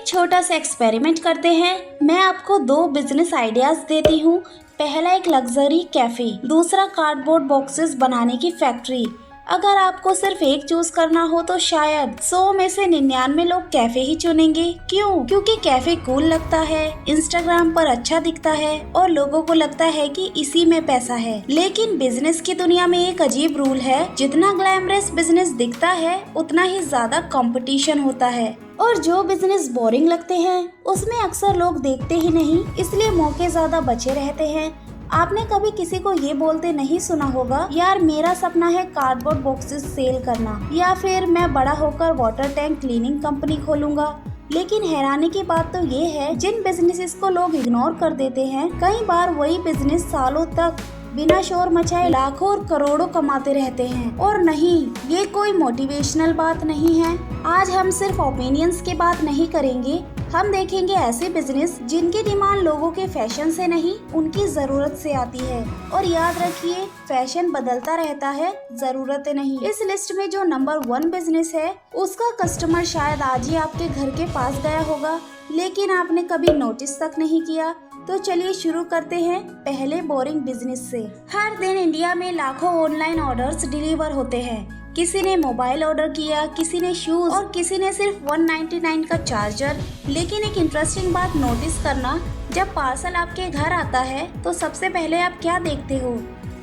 एक छोटा सा एक्सपेरिमेंट करते हैं। मैं आपको दो बिजनेस आइडियाज देती हूँ। पहला एक लग्जरी कैफे, दूसरा कार्डबोर्ड बॉक्सेस बनाने की फैक्ट्री। अगर आपको सिर्फ एक चूज करना हो तो शायद 100 में से 99 लोग कैफे ही चुनेंगे। क्यों? क्योंकि कैफे कूल लगता है, इंस्टाग्राम पर अच्छा दिखता है और लोगों को लगता है कि इसी में पैसा है। लेकिन बिजनेस की दुनिया में एक अजीब रूल है, जितना ग्लैमरस बिजनेस दिखता है उतना ही ज्यादा कंपटीशन होता है। और जो बिजनेस बोरिंग लगते हैं उसमें अक्सर लोग देखते ही नहीं, इसलिए मौके ज्यादा बचे रहते हैं। आपने कभी किसी को ये बोलते नहीं सुना होगा, यार मेरा सपना है कार्डबोर्ड बॉक्सेस सेल करना, या फिर मैं बड़ा होकर वाटर टैंक क्लीनिंग कंपनी खोलूंगा। लेकिन हैरानी की बात तो ये है, जिन बिजनेसेस को लोग इग्नोर कर देते हैं, कई बार वही बिजनेस सालों तक बिना शोर मचाए लाखों और करोड़ों कमाते रहते हैं। और नहीं, ये कोई मोटिवेशनल बात नहीं है। आज हम सिर्फ ओपिनियंस की बात नहीं करेंगे, हम देखेंगे ऐसे बिजनेस जिनकी डिमांड लोगों के फैशन से नहीं, उनकी जरूरत से आती है। और याद रखिए, फैशन बदलता रहता है, जरूरतें नहीं। इस लिस्ट में जो नंबर 1 बिजनेस है, उसका कस्टमर शायद आज ही आपके घर के पास गया होगा, लेकिन आपने कभी नोटिस तक नहीं किया। तो चलिए शुरू करते हैं पहले बोरिंग बिजनेस से। हर दिन इंडिया में लाखों ऑनलाइन ऑर्डर्स डिलीवर होते हैं। किसी ने मोबाइल ऑर्डर किया, किसी ने शूज और किसी ने सिर्फ 199 का चार्जर। लेकिन एक इंटरेस्टिंग बात नोटिस करना, जब पार्सल आपके घर आता है तो सबसे पहले आप क्या देखते हो?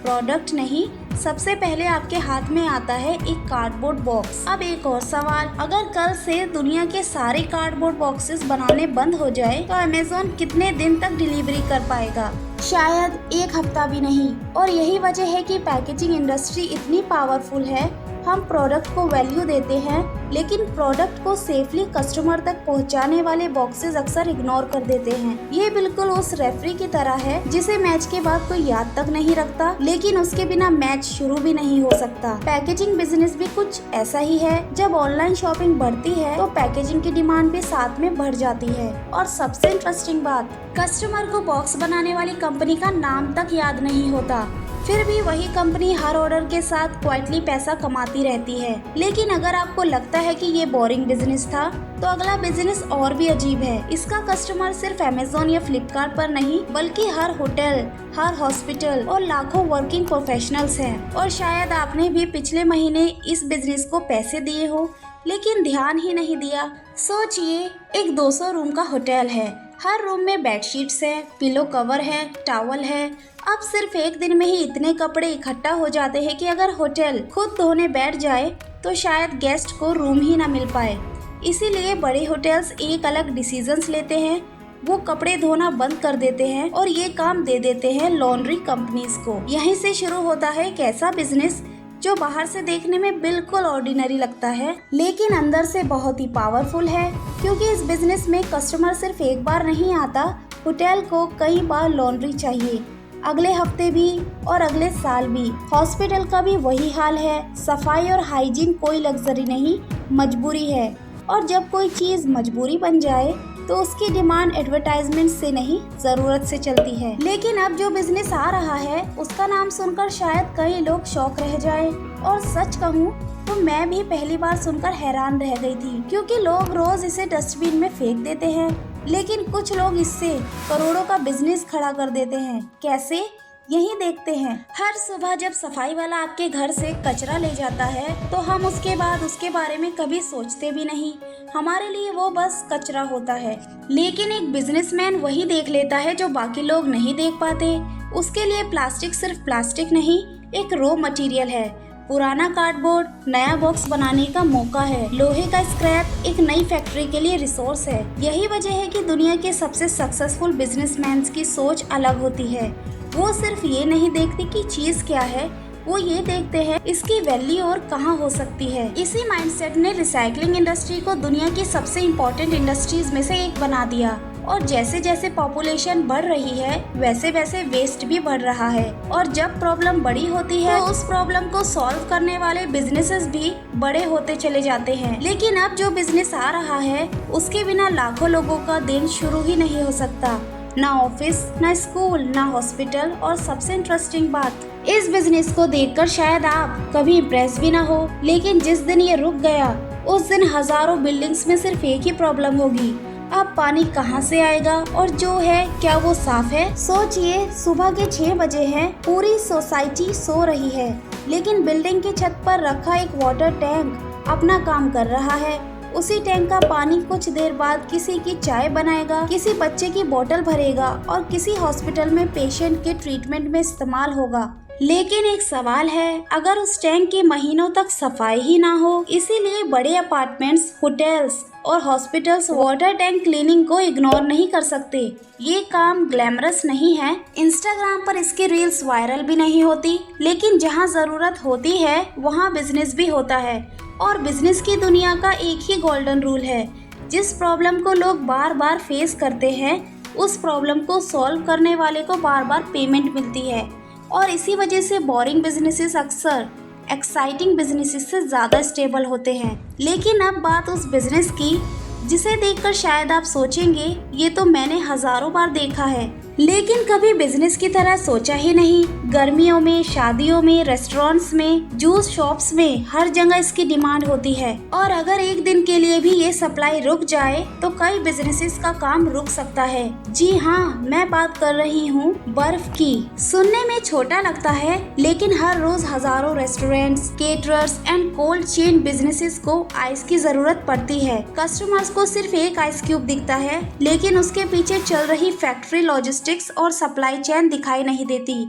प्रोडक्ट नहीं, सबसे पहले आपके हाथ में आता है एक कार्डबोर्ड बॉक्स। अब एक और सवाल, अगर कल से दुनिया के सारे कार्डबोर्ड बॉक्सेस बनाने बंद हो जाए तो अमेज़न कितने दिन तक डिलीवरी कर पाएगा? शायद 1 हफ्ता भी नहीं। और यही वजह है कि पैकेजिंग इंडस्ट्री इतनी पावरफुल है। हम प्रोडक्ट को वैल्यू देते हैं, लेकिन प्रोडक्ट को सेफली कस्टमर तक पहुंचाने वाले बॉक्सेस अक्सर इग्नोर कर देते हैं। ये बिल्कुल उस रेफरी की तरह है जिसे मैच के बाद कोई याद तक नहीं रखता, लेकिन उसके बिना मैच शुरू भी नहीं हो सकता। पैकेजिंग बिजनेस भी कुछ ऐसा ही है। जब ऑनलाइन शॉपिंग बढ़ती है तो पैकेजिंग की डिमांड भी साथ में बढ़ जाती है। और सबसे इंटरेस्टिंग बात, कस्टमर को बॉक्स बनाने वाली कंपनी का नाम तक याद नहीं होता, फिर भी वही कंपनी हर ऑर्डर के साथ क्वाइटली पैसा कमाती रहती है। लेकिन अगर आपको लगता है कि ये बोरिंग बिजनेस था, तो अगला बिजनेस और भी अजीब है। इसका कस्टमर सिर्फ अमेज़न या फ्लिपकार्ट पर नहीं, बल्कि हर होटल, हर हॉस्पिटल और लाखों वर्किंग प्रोफेशनल्स हैं। और शायद आपने भी पिछले महीने इस बिजनेस को पैसे दिए हो, लेकिन ध्यान ही नहीं दिया। सोचिए, एक 200 रूम का होटल है, हर रूम में बेडशीट्स है, पिलो कवर है, टॉवल है। अब सिर्फ एक दिन में ही इतने कपड़े इकट्ठा हो जाते हैं कि अगर होटल खुद धोने बैठ जाए तो शायद गेस्ट को रूम ही ना मिल पाए। इसीलिए बड़े होटल्स एक अलग डिसीजंस लेते हैं, वो कपड़े धोना बंद कर देते हैं और ये काम दे देते हैं लॉन्ड्री कंपनीज को। यहीं से शुरू होता है एक ऐसा बिजनेस जो बाहर से देखने में बिल्कुल ऑर्डिनरी लगता है, लेकिन अंदर से बहुत ही पावरफुल है। क्योंकि इस बिजनेस में कस्टमर सिर्फ एक बार नहीं आता, होटल को कई बार लॉन्ड्री चाहिए, अगले हफ्ते भी और अगले साल भी। हॉस्पिटल का भी वही हाल है। सफाई और हाइजीन कोई लग्जरी नहीं, मजबूरी है। और जब कोई चीज मजबूरी बन जाए तो उसकी डिमांड एडवर्टाइजमेंट से नहीं, जरूरत से चलती है। लेकिन अब जो बिजनेस आ रहा है, उसका नाम सुनकर शायद कई लोग शॉक रह जाए। और सच कहूँ तो मैं भी पहली बार सुनकर हैरान रह गई थी, क्योंकि लोग रोज इसे डस्टबिन में फेंक देते हैं, लेकिन कुछ लोग इससे करोड़ों का बिजनेस खड़ा कर देते हैं। कैसे? यही देखते हैं। हर सुबह जब सफाई वाला आपके घर से कचरा ले जाता है तो हम उसके बाद उसके बारे में कभी सोचते भी नहीं, हमारे लिए वो बस कचरा होता है। लेकिन एक बिजनेसमैन वही देख लेता है जो बाकी लोग नहीं देख पाते। उसके लिए प्लास्टिक सिर्फ प्लास्टिक नहीं, एक रॉ मटेरियल है। पुराना कार्डबोर्ड नया बॉक्स बनाने का मौका है। लोहे का स्क्रैप एक नई फैक्ट्री के लिए रिसोर्स है। यही वजह है कि दुनिया के सबसे सक्सेसफुल बिजनेसमैन की सोच अलग होती है। वो सिर्फ ये नहीं देखती कि चीज क्या है, वो ये देखते हैं इसकी वैल्यू और कहाँ हो सकती है। इसी माइंडसेट ने रिसाइकलिंग इंडस्ट्री को दुनिया की सबसे इम्पोर्टेंट इंडस्ट्रीज में से एक बना दिया। और जैसे जैसे पॉपुलेशन बढ़ रही है, वैसे वैसे वेस्ट भी बढ़ रहा है। और जब प्रॉब्लम बड़ी होती है तो उस प्रॉब्लम को सॉल्व करने वाले बिजनेसेस भी बड़े होते चले जाते हैं। लेकिन अब जो बिजनेस आ रहा है, उसके बिना लाखों लोगों का दिन शुरू ही नहीं हो सकता। ना ऑफिस, ना स्कूल, ना हॉस्पिटल। और सबसे इंटरेस्टिंग बात, इस बिजनेस को देखकर शायद आप कभी इम्प्रेस भी ना हो, लेकिन जिस दिन ये रुक गया, उस दिन हजारों बिल्डिंग्स में सिर्फ एक ही प्रॉब्लम होगी। अब पानी कहाँ से आएगा और जो है क्या वो साफ है? सोचिए, सुबह के 6 बजे है, पूरी सोसाइटी सो रही है, लेकिन बिल्डिंग की छत पर रखा एक वाटर टैंक अपना काम कर रहा है। उसी टैंक का पानी कुछ देर बाद किसी की चाय बनाएगा, किसी बच्चे की बोतल भरेगा और किसी हॉस्पिटल में पेशेंट के ट्रीटमेंट में इस्तेमाल होगा। लेकिन एक सवाल है, अगर उस टैंक की महीनों तक सफाई ही ना हो। इसीलिए बड़े अपार्टमेंट्स, होटल्स और हॉस्पिटल्स वाटर टैंक क्लीनिंग को इग्नोर नहीं कर सकते। ये काम ग्लैमरस नहीं है, इंस्टाग्राम पर इसकी रील्स वायरल भी नहीं होती, लेकिन जहाँ जरूरत होती है वहाँ बिजनेस भी होता है। और बिजनेस की दुनिया का एक ही गोल्डन रूल है, जिस प्रॉब्लम को लोग बार बार फेस करते हैं, उस प्रॉब्लम को सॉल्व करने वाले को बार बार पेमेंट मिलती है। और इसी वजह से बोरिंग बिजनेसेस अक्सर एक्साइटिंग बिजनेसेस से ज़्यादा स्टेबल होते हैं। लेकिन अब बात उस बिजनेस की जिसे देखकर शायद आप सोचेंगे, ये तो मैंने हजारों बार देखा है, लेकिन कभी बिजनेस की तरह सोचा ही नहीं। गर्मियों में, शादियों में, रेस्टोरेंट्स में, जूस शॉप्स में हर जगह इसकी डिमांड होती है। और अगर एक दिन के लिए भी ये सप्लाई रुक जाए तो कई बिजनेसेस का काम रुक सकता है। जी हाँ, मैं बात कर रही हूँ बर्फ की। सुनने में छोटा लगता है, लेकिन हर रोज हजारों restaurants, caterers and cold chain businesses को आइस की जरूरत पड़ती है। कस्टमर्स को सिर्फ एक आइस क्यूब दिखता है, लेकिन उसके पीछे चल रही फैक्ट्री, लॉजिस्टिक्स और सप्लाई चेन दिखाई नहीं देती।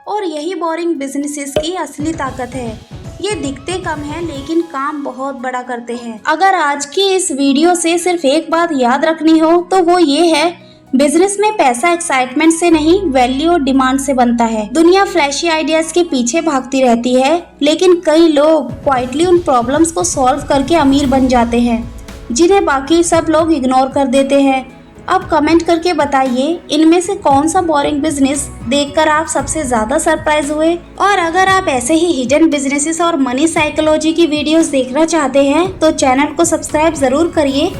और यही बोरिंग बिजनेसेस की असली ताकत है। ये दिखते कम है, लेकिन काम बहुत बड़ा करते हैं। अगर आज की इस वीडियो से सिर्फ एक बात याद रखनी हो तो वो ये है, बिजनेस में पैसा एक्साइटमेंट से नहीं, वैल्यू और डिमांड से बनता है। दुनिया फ्लैशी आइडियाज के पीछे भागती रहती है, लेकिन कई लोग क्वाइटली उन प्रॉब्लम्स को सॉल्व करके अमीर बन जाते हैं, जिन्हें बाकी सब लोग इग्नोर कर देते हैं। अब कमेंट करके बताइए, इनमें से कौन सा बोरिंग बिजनेस देखकर आप सबसे ज्यादा सरप्राइज हुए। और अगर आप ऐसे ही हिडन बिजनेसेस और मनी साइकोलॉजी की वीडियोस देखना चाहते हैं तो चैनल को सब्सक्राइब जरूर करिए